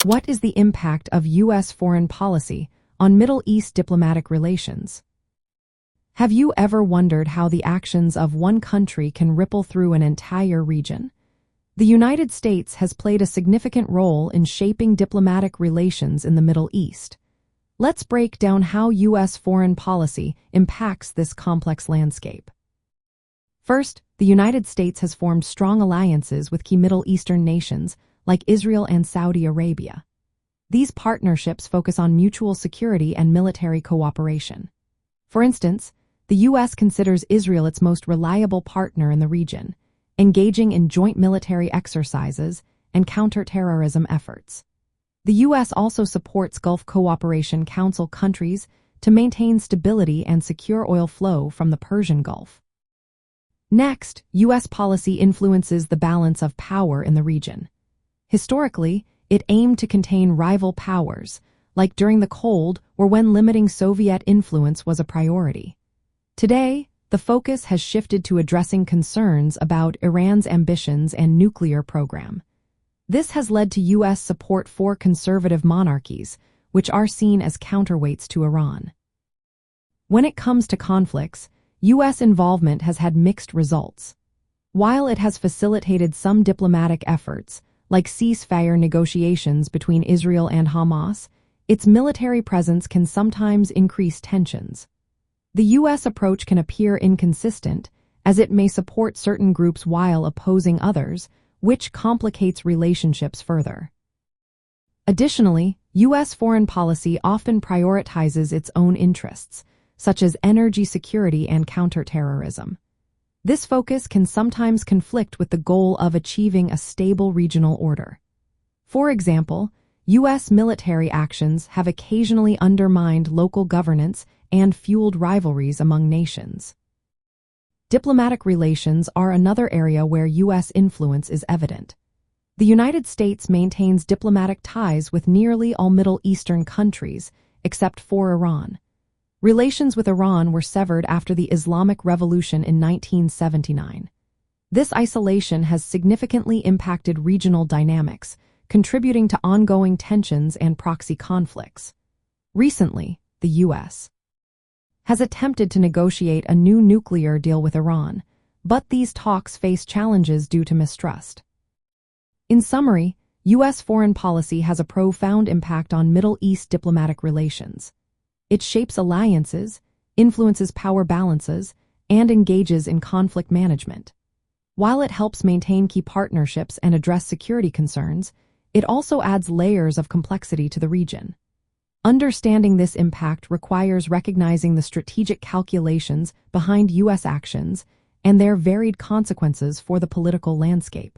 What is the impact of U.S. foreign policy on Middle East diplomatic relations? Have you ever wondered how the actions of one country can ripple through an entire region? The United States has played a significant role in shaping diplomatic relations in the Middle East. Let's break down how U.S. foreign policy impacts this complex landscape. First, the United States has formed strong alliances with key Middle Eastern nations like Israel and Saudi Arabia. These partnerships focus on mutual security and military cooperation. For instance, the U.S. considers Israel its most reliable partner in the region, engaging in joint military exercises and counterterrorism efforts. The U.S. also supports Gulf Cooperation Council countries to maintain stability and secure oil flow from the Persian Gulf. Next, U.S. policy influences the balance of power in the region. Historically, it aimed to contain rival powers, like during the Cold or when limiting Soviet influence was a priority. Today, the focus has shifted to addressing concerns about Iran's ambitions and nuclear program. This has led to U.S. support for conservative monarchies, which are seen as counterweights to Iran. When it comes to conflicts, U.S. involvement has had mixed results. While it has facilitated some diplomatic efforts, like ceasefire negotiations between Israel and Hamas, its military presence can sometimes increase tensions. The U.S. approach can appear inconsistent, as it may support certain groups while opposing others, which complicates relationships further. Additionally, U.S. foreign policy often prioritizes its own interests, such as energy security and counterterrorism. This focus can sometimes conflict with the goal of achieving a stable regional order. For example, U.S. military actions have occasionally undermined local governance and fueled rivalries among nations. Diplomatic relations are another area where U.S. influence is evident. The United States maintains diplomatic ties with nearly all Middle Eastern countries, except for Iran. Relations with Iran were severed after the Islamic Revolution in 1979. This isolation has significantly impacted regional dynamics, contributing to ongoing tensions and proxy conflicts. Recently, the U.S. has attempted to negotiate a new nuclear deal with Iran, but these talks face challenges due to mistrust. In summary, U.S. foreign policy has a profound impact on Middle East diplomatic relations. It shapes alliances, influences power balances, and engages in conflict management. While it helps maintain key partnerships and address security concerns, it also adds layers of complexity to the region. Understanding this impact requires recognizing the strategic calculations behind U.S. actions and their varied consequences for the political landscape.